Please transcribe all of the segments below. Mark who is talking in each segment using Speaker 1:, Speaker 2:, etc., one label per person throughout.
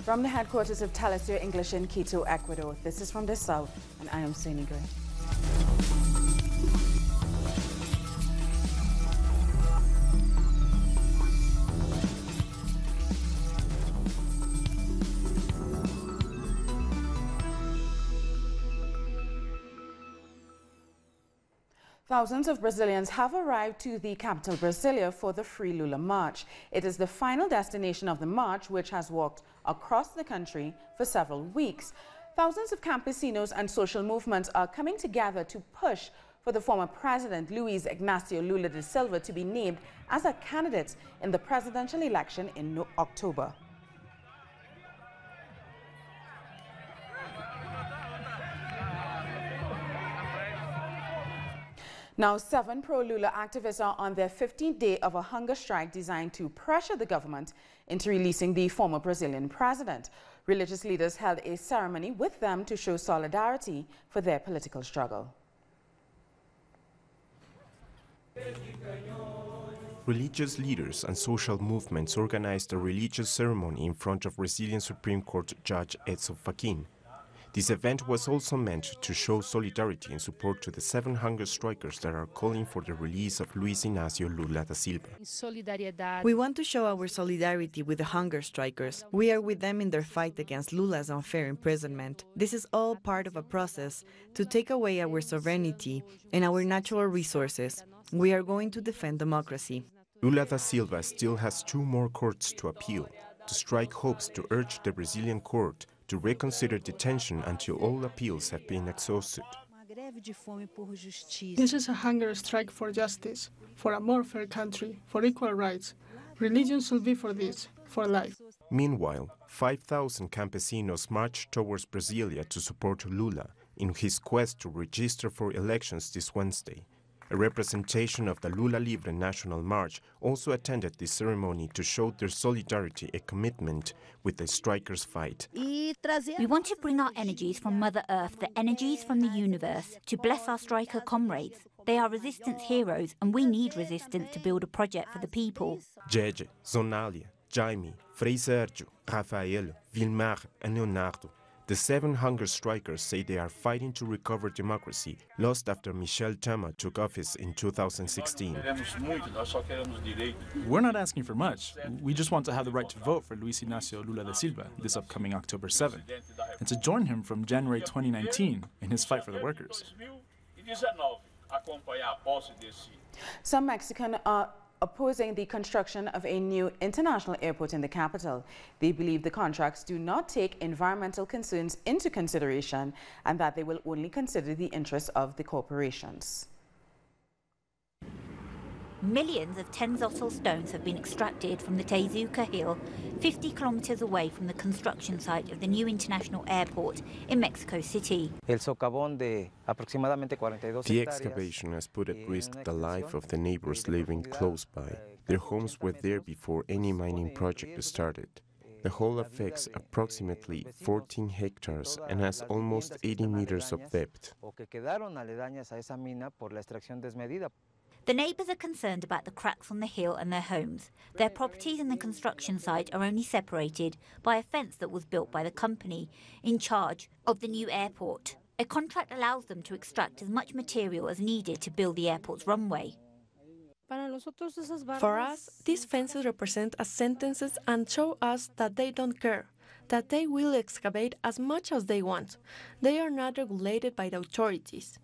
Speaker 1: From the headquarters of Telesur English in Quito, Ecuador, this is From the South, and I am Sunny Gray. Thousands of Brazilians have arrived to the capital, Brasilia, for the Free Lula March. It is the final destination of the march, which has walked across the country for several weeks. Thousands of campesinos and social movements are coming together to push for the former president, Luiz Inácio Lula da Silva, to be named as a candidate in the presidential election in October. Now, 7 pro-Lula activists are on their 15th day of a hunger strike designed to pressure the government into releasing the former Brazilian president. Religious leaders held a ceremony with them to show solidarity for their political struggle.
Speaker 2: Religious leaders and social movements organized a religious ceremony in front of Brazilian Supreme Court Judge Edson Fachin. This event was also meant to show solidarity and support to the 7 hunger strikers that are calling for the release of Luiz Inácio Lula da Silva.
Speaker 3: We want to show our solidarity with the hunger strikers. We are with them in their fight against Lula's unfair imprisonment. This is all part of a process to take away our sovereignty and our natural resources. We are going to defend democracy.
Speaker 2: Lula da Silva still has 2 more courts to appeal. The strike hopes to urge the Brazilian court to reconsider detention until all appeals have been exhausted.
Speaker 4: This is a hunger strike for justice, for a more fair country, for equal rights. Religion should be for this, for life.
Speaker 2: Meanwhile, 5,000 campesinos marched towards Brasilia to support Lula in his quest to register for elections this Wednesday. A representation of the Lula Libre National March also attended this ceremony to show their solidarity and commitment with the strikers' fight.
Speaker 5: We want to bring our energies from Mother Earth, the energies from the universe, to bless our striker comrades. They are resistance heroes, and we need resistance to build a project for the people.
Speaker 2: Jeje, Zonalia, Jaime, Frei Sergio, Rafael, Vilmar, and Leonardo. The 7 hunger strikers say they are fighting to recover democracy lost after Michel Temer took office in 2016.
Speaker 6: We're not asking for much. We just want to have the right to vote for Luiz Inácio Lula da Silva this upcoming October 7th, and to join him from January 2019 in his fight for the workers.
Speaker 1: Some Mexicans are opposing the construction of a new international airport in the capital. They believe the contracts do not take environmental concerns into consideration and that they will only consider the interests of the corporations.
Speaker 5: Millions of Tenzotl stones have been extracted from the Tezuka Hill, 50 kilometers away from the construction site of the new international airport in Mexico City.
Speaker 2: The excavation has put at risk the life of the neighbors living close by. Their homes were there before any mining project started. The hole affects approximately 14 hectares and has almost 80 meters of depth.
Speaker 5: The neighbours are concerned about the cracks on the hill and their homes. Their properties and the construction site are only separated by a fence that was built by the company in charge of the new airport. A contract allows them to extract as much material as needed to build the airport's runway.
Speaker 7: For us, these fences represent as sentences and show us that they don't care, that they will excavate as much as they want. They are not regulated by the authorities.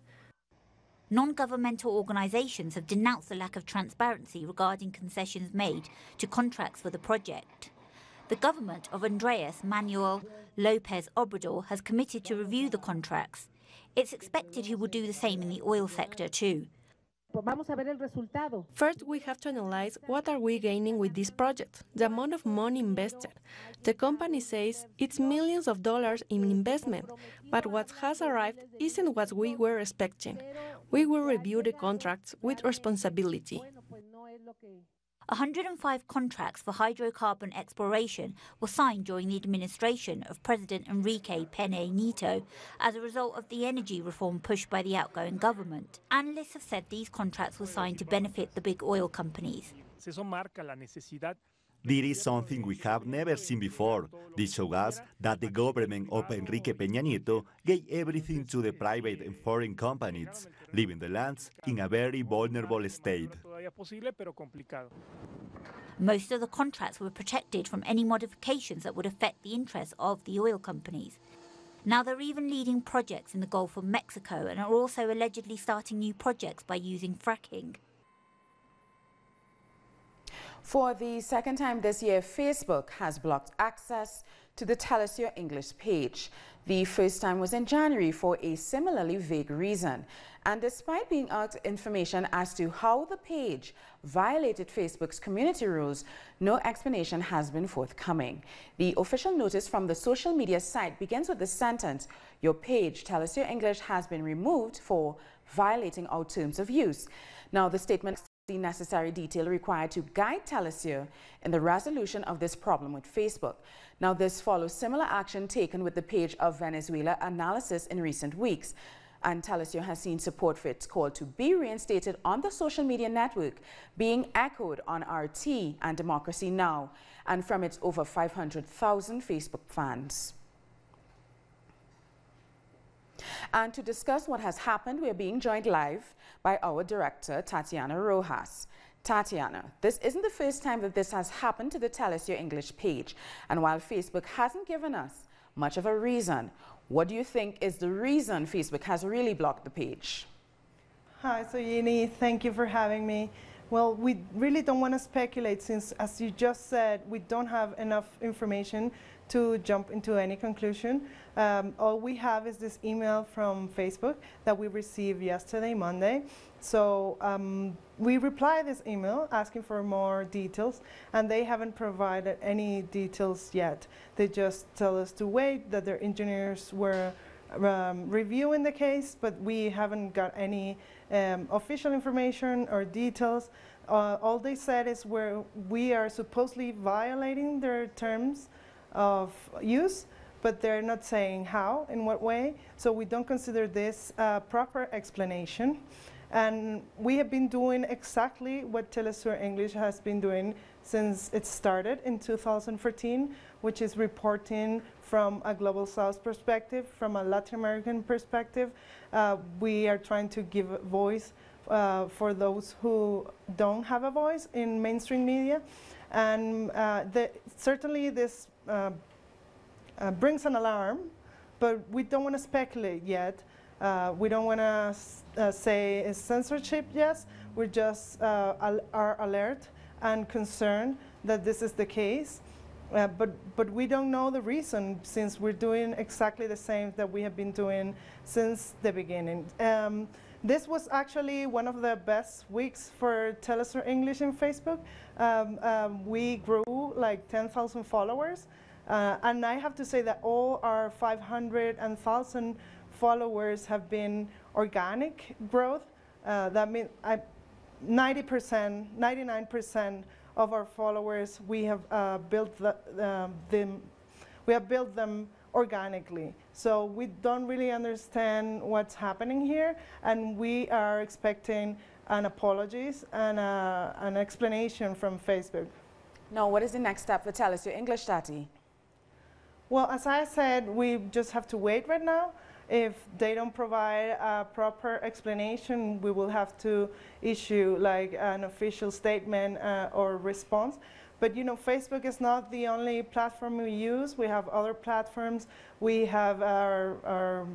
Speaker 5: Non-governmental organisations have denounced the lack of transparency regarding concessions made to contracts for the project. The government of Andrés Manuel López Obrador has committed to review the contracts. It's expected he will do the same in the oil sector too.
Speaker 7: First, we have to analyze what are we gaining with this project, the amount of money invested. The company says it's millions of dollars in investment, but what has arrived isn't what we were expecting. We will review the contracts with responsibility.
Speaker 5: 105 contracts for hydrocarbon exploration were signed during the administration of President Enrique Pena Nieto as a result of the energy reform pushed by the outgoing government. Analysts have said these contracts were signed to benefit the big oil companies.
Speaker 8: This is something we have never seen before. This shows us that the government of Enrique Peña Nieto gave everything to the private and foreign companies, leaving the lands in a very vulnerable state.
Speaker 5: Most of the contracts were protected from any modifications that would affect the interests of the oil companies. Now they're even leading projects in the Gulf of Mexico and are also allegedly starting new projects by using fracking.
Speaker 1: For the second time this year, Facebook has blocked access to the Tell Us Your English page. The first time was in January for a similarly vague reason. And despite being asked information as to how the page violated Facebook's community rules, no explanation has been forthcoming. The official notice from the social media site begins with the sentence, "Your page, Tell Us Your English, has been removed for violating our terms of use." Now, the statement the necessary detail required to guide Tell Us Your in the resolution of this problem with Facebook. Now, this follows similar action taken with the page of Venezuela Analysis in recent weeks. And Tell Us Your has seen support for its call to be reinstated on the social media network, being echoed on RT and Democracy Now! And from its over 500,000 Facebook fans. And to discuss what has happened, we are being joined live by our director, Tatiana Rojas. Tatiana, this isn't the first time that this has happened to the Tell Us Your English page. And while Facebook hasn't given us much of a reason, what do you think is the reason Facebook has really blocked the page?
Speaker 9: Hi, Soyini. Thank you for having me. Well, we really don't want to speculate since, as you just said, we don't have enough information to jump into any conclusion. All we have is this email from Facebook that we received yesterday, Monday. So we replied this email asking for more details, and they haven't provided any details yet. They just tell us to wait, that their engineers were reviewing the case, but we haven't got any official information or details. All they said is we are supposedly violating their terms of use, but they're not saying how, in what way. So we don't consider this a proper explanation. And we have been doing exactly what Tell Us Your English has been doing since it started in 2014, which is reporting from a Global South perspective, from a Latin American perspective. We are trying to give a voice for those who don't have a voice in mainstream media. And certainly this brings an alarm, but we don't want to speculate yet. We don't want to say it's censorship yet. We just are alert and concerned that this is the case. But we don't know the reason, since we're doing exactly the same that we have been doing since the beginning. This was actually one of the best weeks for Tell Us Your English in Facebook. We grew like 10,000 followers. And I have to say that all our 500 and 1,000 followers have been organic growth. That means 90%, 99% of our followers, we have built them organically. So we don't really understand what's happening here, and we are expecting an apologies and an explanation from Facebook.
Speaker 1: Now, what is the next step for Tell Us Your English, Tati?
Speaker 9: Well, as I said, we just have to wait right now. If they don't provide a proper explanation, we will have to issue like an official statement or response. But you know, Facebook is not the only platform we use. We have other platforms. We have our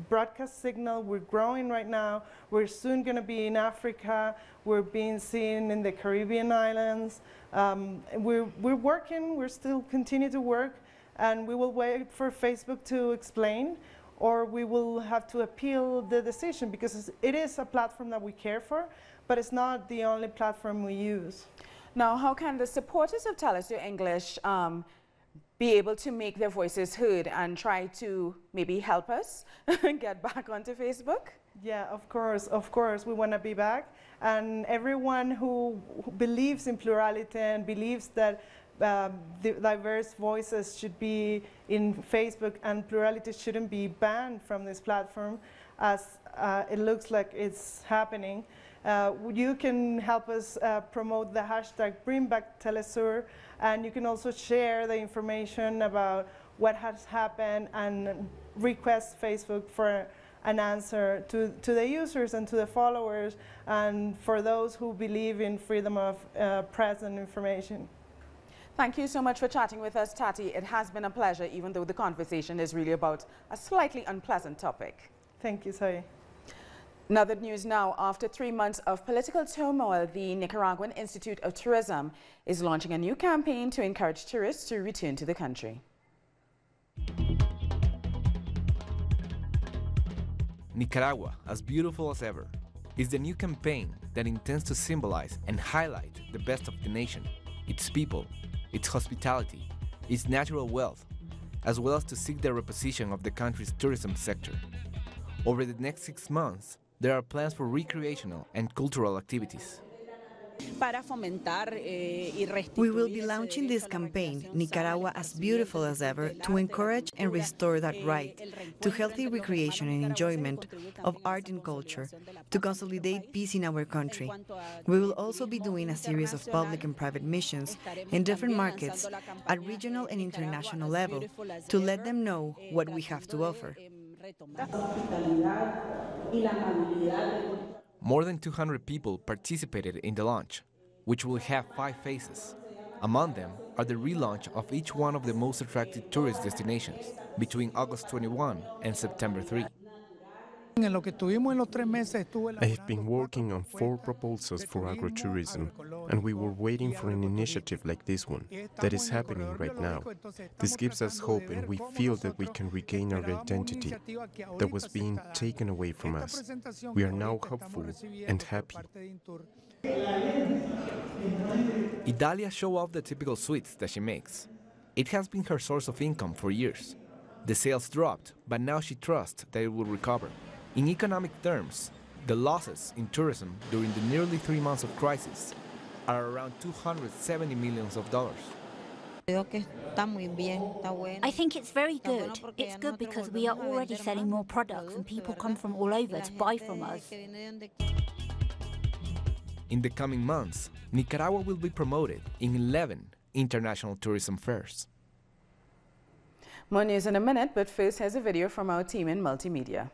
Speaker 9: broadcast signal. We're growing right now. We're soon going to be in Africa. We're being seen in the Caribbean islands. We're working. We're still continue to work. And we will wait for Facebook to explain, or we will have to appeal the decision, because it is a platform that we care for, but it's not the only platform we use.
Speaker 1: Now, how can the supporters of Tell Us Your English be able to make their voices heard and try to maybe help us get back onto Facebook?
Speaker 9: Yeah, of course, we want to be back. And everyone who believes in plurality and believes that the diverse voices should be in Facebook and plurality shouldn't be banned from this platform, as it looks like it's happening. You can help us promote the hashtag BringBackTelesur, and you can also share the information about what has happened and request Facebook for an answer to the users and to the followers, and for those who believe in freedom of press and information.
Speaker 1: Thank you so much for chatting with us, Tati. It has been a pleasure, even though the conversation is really about a slightly unpleasant topic.
Speaker 9: Thank you, Zoe.
Speaker 1: Another news now. After 3 months of political turmoil, the Nicaraguan Institute of Tourism is launching a new campaign to encourage tourists to return to the country.
Speaker 10: Nicaragua, as beautiful as ever, is the new campaign that intends to symbolize and highlight the best of the nation, its people, its hospitality, its natural wealth, as well as to seek the reposition of the country's tourism sector. Over the next 6 months, there are plans for recreational and cultural activities.
Speaker 3: We will be launching this campaign, Nicaragua as Beautiful as Ever, to encourage and restore that right to healthy recreation and enjoyment of art and culture, to consolidate peace in our country. We will also be doing a series of public and private missions in different markets at regional and international level to let them know what we have to offer.
Speaker 10: More than 200 people participated in the launch, which will have 5 phases. Among them are the relaunch of each one of the most attractive tourist destinations between August 21 and September 3.
Speaker 2: I have been working on 4 proposals for agrotourism, and we were waiting for an initiative like this one that is happening right now. This gives us hope, and we feel that we can regain our identity that was being taken away from us. We are now hopeful and happy.
Speaker 10: Idalia shows off the typical sweets that she makes. It has been her source of income for years. The sales dropped, but now she trusts that it will recover. In economic terms, the losses in tourism during the nearly 3 months of crisis are around $270 million.
Speaker 5: I think it's very good. It's good because we are already selling more products and people come from all over to buy from us.
Speaker 10: In the coming months, Nicaragua will be promoted in 11 international tourism fairs.
Speaker 1: More news in a minute, but first here's a video from our team in multimedia.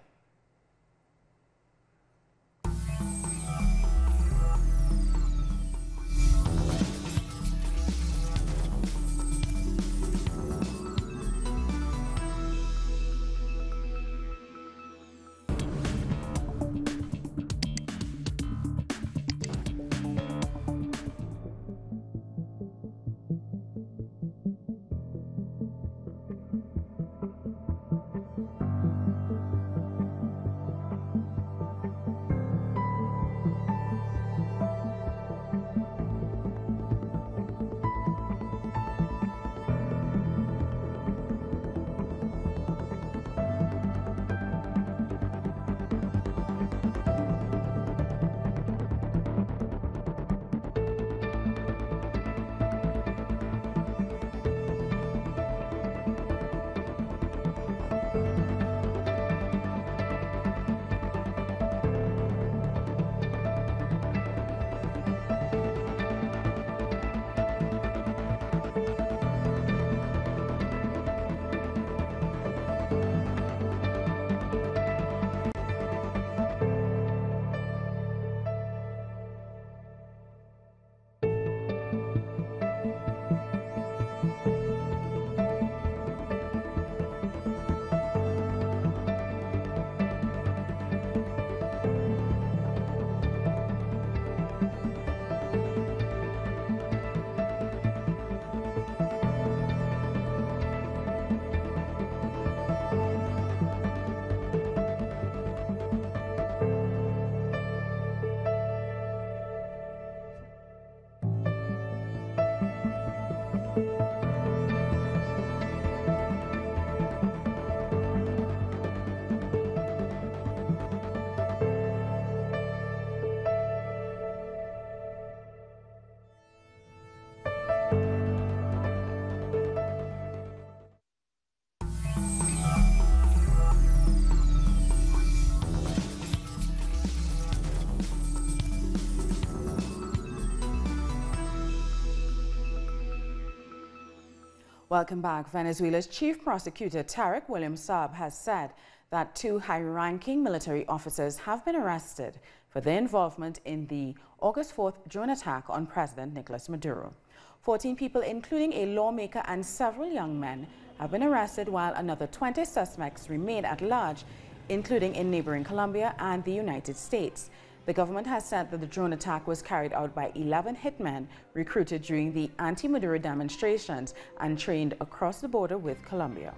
Speaker 1: Welcome back. Venezuela's chief prosecutor, Tarek William Saab, has said that 2 high-ranking military officers have been arrested for their involvement in the August 4th drone attack on President Nicolas Maduro. 14 people, including a lawmaker and several young men, have been arrested, while another 20 suspects remain at large, including in neighboring Colombia and the United States. The government has said that the drone attack was carried out by 11 hitmen recruited during the anti-Maduro demonstrations and trained across the border with Colombia.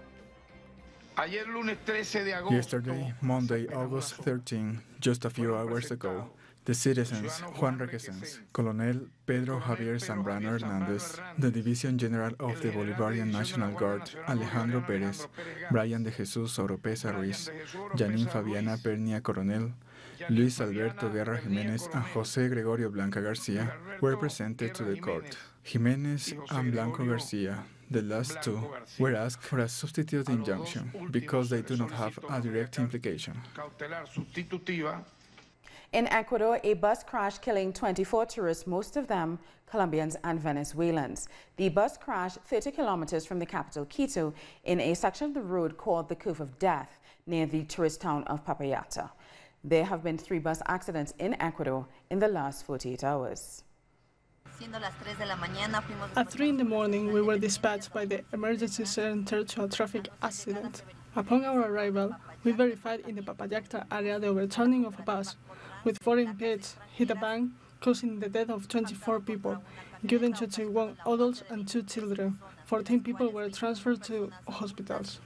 Speaker 11: Yesterday, Monday, August 13, just a few hours ago, the citizens Juan Requesens, Colonel Pedro Javier Zambrano Hernandez, the Division General of the Bolivarian National Guard Alejandro Pérez, Brian de Jesus Oropesa Ruiz, Janine Fabiana Pernia Coronel, Luis Alberto Guerra Jiménez and José Gregorio Blanca García were presented to the court. Jiménez and Blanco García, the last two, were asked for a substitute injunction because they do not have a direct implication.
Speaker 1: In Ecuador, a bus crashed, killing 24 tourists, most of them Colombians and Venezuelans. The bus crashed 30 kilometers from the capital, Quito, in a section of the road called the Curve of Death, near the tourist town of Papayata. There have been 3 bus accidents in Ecuador in the last 48 hours.
Speaker 4: At 3 in the morning, we were dispatched by the emergency center to a traffic accident. Upon our arrival, we verified in the Papayacta area the overturning of a bus with 4 impeds hit a bank, causing the death of 24 people, including 21 adults and 2 children. 14 people were transferred to hospitals.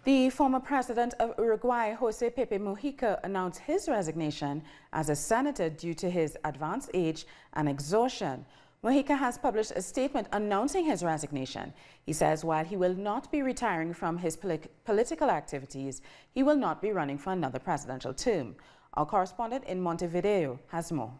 Speaker 1: The former president of Uruguay, José Pepe Mujica, announced his resignation as a senator due to his advanced age and exhaustion. Mujica has published a statement announcing his resignation. He says while he will not be retiring from his political activities, he will not be running for another presidential term. Our correspondent in Montevideo has more.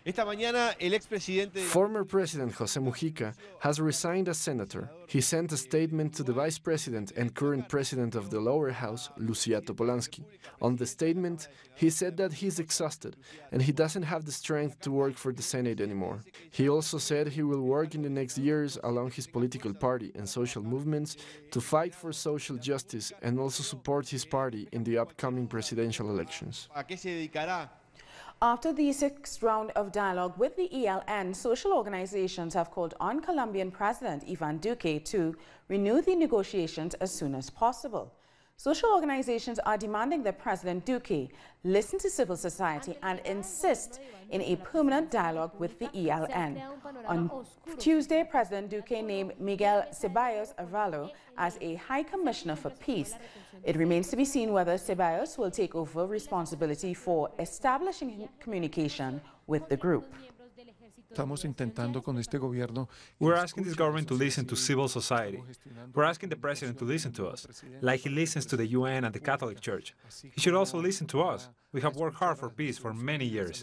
Speaker 12: Former President José Mujica has resigned as senator. He sent a statement to the vice president and current president of the lower house, Lucia Topolansky. On the statement, he said that he's exhausted and he doesn't have the strength to work for the Senate anymore. He also said he will work in the next years along his political party and social movements to fight for social justice and also support his party in the upcoming presidential elections.
Speaker 1: After the 6th round of dialogue with the ELN, social organizations have called on Colombian President Ivan Duque to renew the negotiations as soon as possible. Social organizations are demanding that President Duque listen to civil society and insist in a permanent dialogue with the ELN. On Tuesday, President Duque named Miguel Ceballos Arevalo as a High Commissioner for Peace. It remains to be seen whether Ceballos will take over responsibility for establishing communication with the group.
Speaker 13: We're asking this government to listen to civil society. We're asking the president to listen to us, like he listens to the UN and the Catholic Church. He should also listen to us. We have worked hard for peace for many years.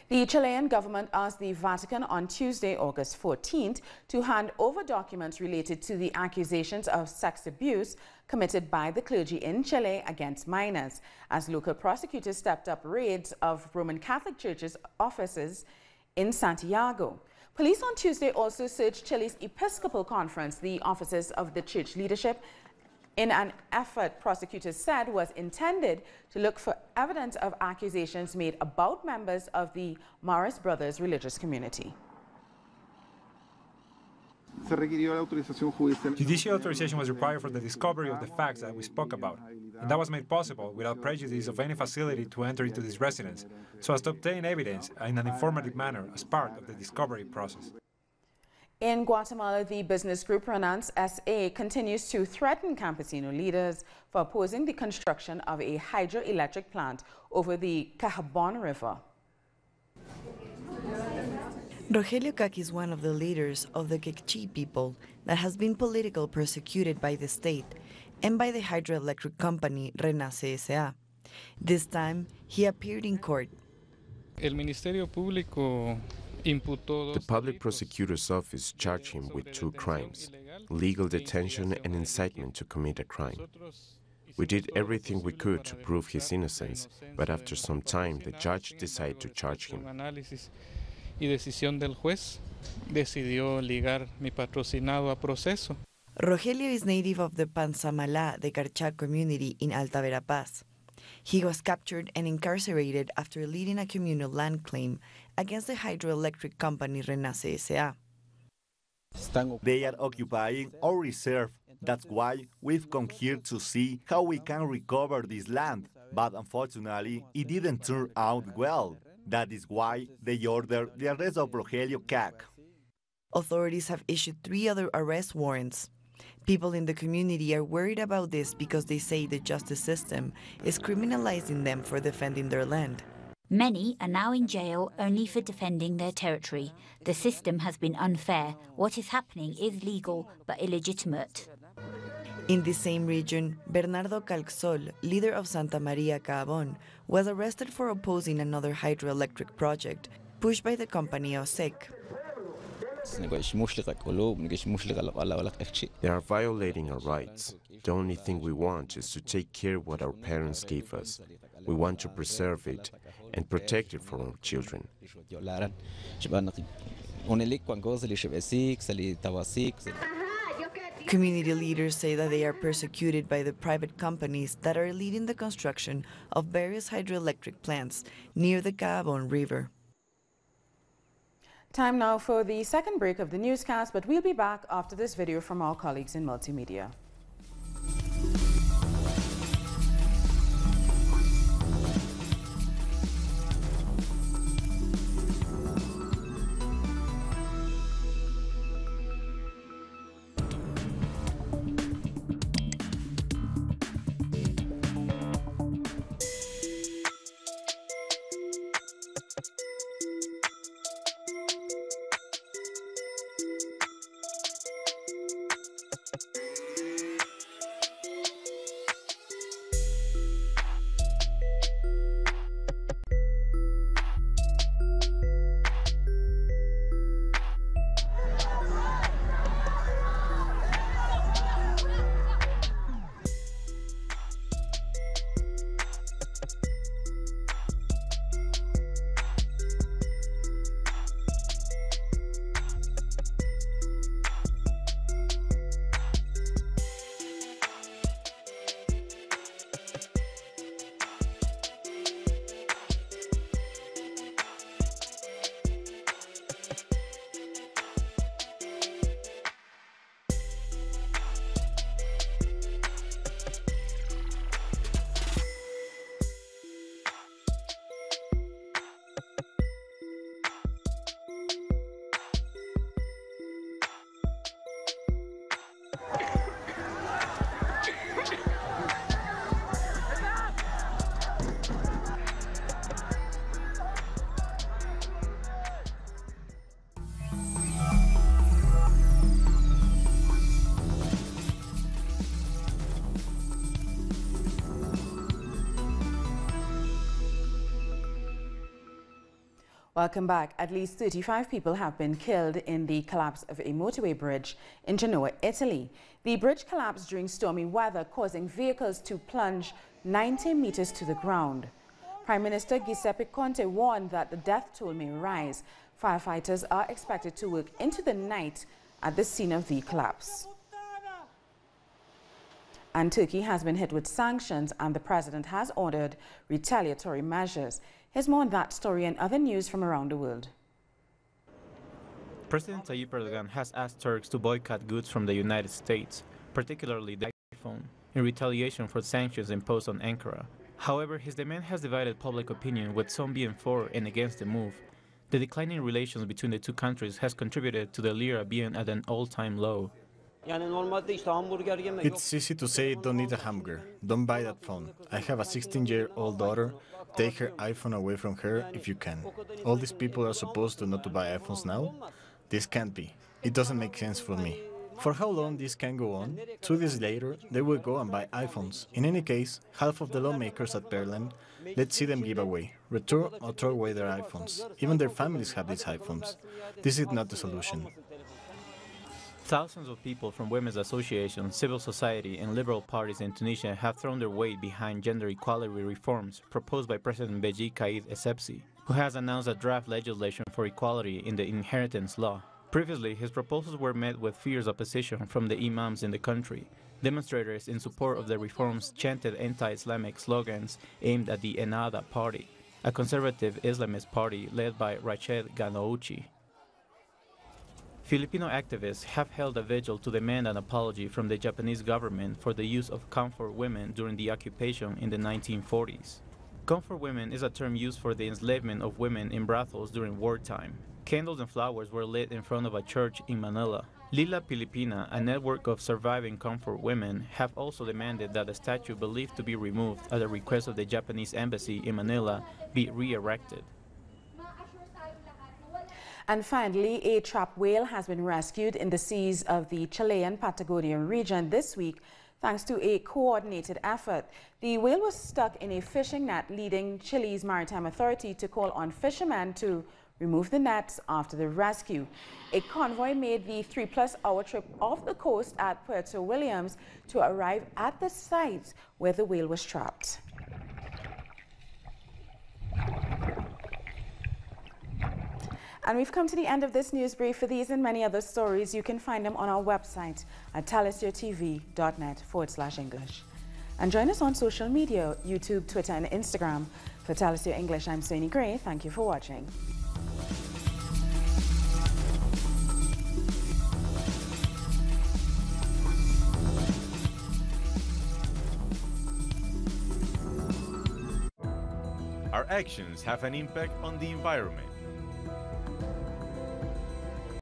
Speaker 1: The Chilean government asked the Vatican on Tuesday, August 14th, to hand over documents related to the accusations of sex abuse committed by the clergy in Chile against minors, as local prosecutors stepped up raids of Roman Catholic Church's offices in Santiago. Police on Tuesday also searched Chile's Episcopal Conference, the offices of the church leadership, in an effort prosecutors said was intended to look for evidence of accusations made about members of the Morris Brothers religious community.
Speaker 13: Judicial authorization was required for the discovery of the facts that we spoke about, and that was made possible without prejudice of any facility to enter into this residence, so as to obtain evidence in an informative manner as part of the discovery process.
Speaker 1: In Guatemala, the business group Renance SA continues to threaten campesino leaders for opposing the construction of a hydroelectric plant over the Cahabon River.
Speaker 3: Rogelio Cac is one of the leaders of the Quechí people that has been politically persecuted by the state and by the hydroelectric company Renace S.A. This time, he appeared in court.
Speaker 2: The public prosecutor's office charged him with 2 crimes: legal detention and incitement to commit a crime. We did everything we could to prove his innocence, but after some time the judge decided to charge him.
Speaker 14: Y decisión del juez decidió ligar mi patrocinado a proceso.
Speaker 3: Rogelio is native of the Panzamalá de Carchá community in Alta Verapaz. He was captured and incarcerated after leading a communal land claim against the hydroelectric company Renace S.A.
Speaker 8: They are occupying our reserve. That's why we've come here to see how we can recover this land. But unfortunately, it didn't turn out well. That is why they ordered the arrest of Rogelio CAC.
Speaker 3: Authorities have issued 3 other arrest warrants. People in the community are worried about this because they say the justice system is criminalizing them for defending their land.
Speaker 5: Many are now in jail only for defending their territory. The system has been unfair. What is happening is legal but illegitimate.
Speaker 3: In the same region, Bernardo Calxol, leader of Santa Maria Caabón, was arrested for opposing another hydroelectric project pushed by the company OSEC.
Speaker 2: They are violating our rights. The only thing we want is to take care of what our parents gave us. We want to preserve it and protect it for our children.
Speaker 3: Community leaders say that they are persecuted by the private companies that are leading the construction of various hydroelectric plants near the Caabón River.
Speaker 1: Time now for the second break of the newscast, but we'll be back after this video from our colleagues in multimedia. Welcome back. At least 35 people have been killed in the collapse of a motorway bridge in Genoa, Italy. The bridge collapsed during stormy weather, causing vehicles to plunge 90 meters to the ground. Prime Minister Giuseppe Conte warned that the death toll may rise. Firefighters are expected to work into the night at the scene of the collapse. And Turkey has been hit with sanctions, and the president has ordered retaliatory measures. Here's more on that story and other news from around the world.
Speaker 15: President Tayyip Erdogan has asked Turks to boycott goods from the United States, particularly the iPhone, in retaliation for sanctions imposed on Ankara. However, his demand has divided public opinion, with some being for and against the move. The declining relations between the two countries has contributed to the lira being at an all-time low.
Speaker 11: It's easy to say don't eat a hamburger, don't buy that phone. I have a 16-year-old daughter, take her iPhone away from her if you can. All these people are supposed to not to buy iPhones now? This can't be. It doesn't make sense for me. For how long this can go on? 2 days later, they will go and buy iPhones. In any case, half of the lawmakers at Berlin, let's see them give away, return or throw away their iPhones. Even their families have these iPhones. This is not the solution.
Speaker 15: Thousands of people from women's associations, civil society, and liberal parties in Tunisia have thrown their weight behind gender equality reforms proposed by President Beji Caid Essebsi, who has announced a draft legislation for equality in the inheritance law. Previously, his proposals were met with fierce opposition from the imams in the country. Demonstrators in support of the reforms chanted anti-Islamic slogans aimed at the Ennahda party, a conservative Islamist party led by Rached Ghannouchi. Filipino activists have held a vigil to demand an apology from the Japanese government for the use of comfort women during the occupation in the 1940s. Comfort women is a term used for the enslavement of women in brothels during wartime. Candles and flowers were lit in front of a church in Manila. Lila Pilipina, a network of surviving comfort women, have also demanded that a statue believed to be removed at the request of the Japanese embassy in Manila be re-erected.
Speaker 1: And finally, a trapped whale has been rescued in the seas of the Chilean Patagonian region this week thanks to a coordinated effort. The whale was stuck in a fishing net, leading Chile's Maritime Authority to call on fishermen to remove the nets after the rescue. A convoy made the 3+ hour trip off the coast at Puerto Williams to arrive at the site where the whale was trapped. And we've come to the end of this news brief. For these and many other stories, you can find them on our website at talisyourtv.net/English. And join us on social media, YouTube, Twitter, and Instagram. For Talisyo English, I'm Soini Gray. Thank you for watching.
Speaker 16: Our actions have an impact on the environment.